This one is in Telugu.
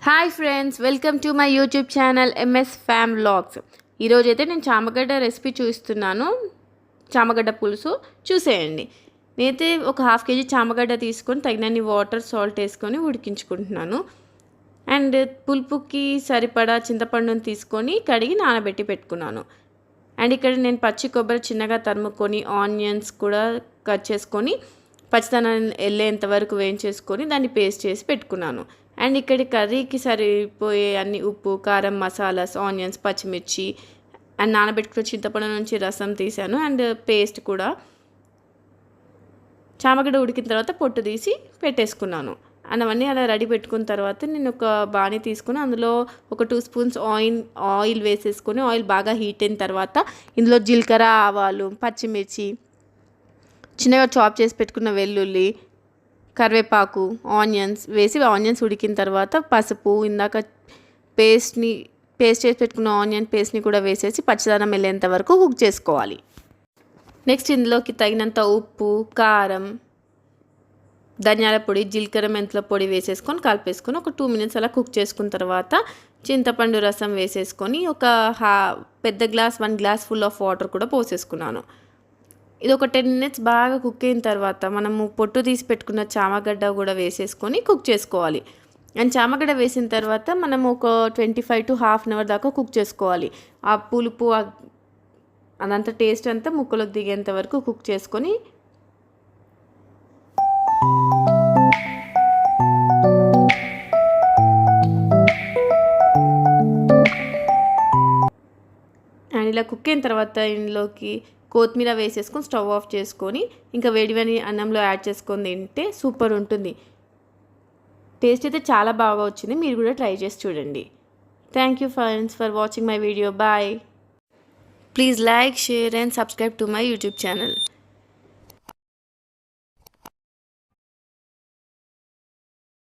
Hi friends, welcome to my YouTube channel MS fam vlogs. ఈరోజైతే నేను చామగడ్డ రెసిపీ చూపిస్తున్నాను. చామగడ్డ పులుసు చూసేయండి. నేనైతే ఒక హాఫ్ కేజీ చామగడ్డ తీసుకొని తగినన్ని వాటర్ సాల్ట్ వేసుకొని ఉడికించుకుంటున్నాను. అండ్ పులుపుకి సరిపడా చింతపండుని తీసుకొని కడిగి నానబెట్టి పెట్టుకున్నాను. అండ్ ఇక్కడ నేను పచ్చి కొబ్బరి చిన్నగా తరుముకొని ఆనియన్స్ కూడా కట్ చేసుకొని పచ్చిదనం వెళ్ళేంత వరకు వేయించేసుకొని దాన్ని పేస్ట్ చేసి పెట్టుకున్నాను. అండ్ ఇక్కడ కర్రీకి సరిపోయే అన్ని ఉప్పు, కారం, మసాలాస్, ఆనియన్స్, పచ్చిమిర్చి అండ్ నానబెట్టుకున్న చింతపండు నుంచి రసం తీసాను. అండ్ పేస్ట్ కూడా చామగడ్డ ఉడికిన తర్వాత పొట్టు తీసి పెట్టేసుకున్నాను. అండ్ అవన్నీ అలా రెడీ పెట్టుకున్న తర్వాత నేను ఒక బాణీ తీసుకుని అందులో ఒక 2 స్పూన్స్ ఆయిల్ వేసేసుకొని ఆయిల్ బాగా హీట్ అయిన తర్వాత ఇందులో జీలకర్ర, ఆవాలు, పచ్చిమిర్చి, చిన్నగా చాప్ చేసి పెట్టుకున్న వెల్లుల్లి, కరివేపాకు, ఆనియన్స్ వేసి ఆనియన్స్ ఉడికిన తర్వాత పసుపు, ఇందాక పేస్ట్ చేసి పెట్టుకున్న ఆనియన్ పేస్ట్ని కూడా వేసేసి పచ్చిదనం వెళ్ళేంత వరకు కుక్ చేసుకోవాలి. నెక్స్ట్ ఇందులోకి తగినంత ఉప్పు, కారం, ధనియాల పొడి, జీలకర్ర, మెంతుల పొడి వేసేసుకొని కలిపేసుకొని ఒక 2 మినిట్స్ అలా కుక్ చేసుకున్న తర్వాత చింతపండు రసం వేసేసుకొని ఒక పెద్ద glass 1 glass full of water కూడా పోసేసుకున్నాను. ఇది ఒక 10 మినిట్స్ బాగా కుక్ అయిన తర్వాత మనము పొట్టు తీసి పెట్టుకున్న చామగడ్డ కూడా వేసేసుకొని కుక్ చేసుకోవాలి. అండ్ చామగడ్డ వేసిన తర్వాత మనము ఒక 25 to హాఫ్ అన్ అవర్ దాకా కుక్ చేసుకోవాలి. ఆ పులుపు అదంతా టేస్ట్ అంతా ముక్కలోకి దిగేంత వరకు కుక్ చేసుకొని అండ్ ఇలా కుక్ అయిన తర్వాత ఇందులోకి కొత్తిమీర వేసేసుకొని స్టవ్ ఆఫ్ చేసుకొని ఇంకా వేడివేడి అన్నంలో యాడ్ చేసుకొని తింటే సూపర్ ఉంటుంది. టేస్ట్ అయితే చాలా బాగా వచ్చింది. మీరు కూడా ట్రై చేసి చూడండి. Thank you friends for watching my video. Bye. Please like, share and subscribe to my YouTube channel.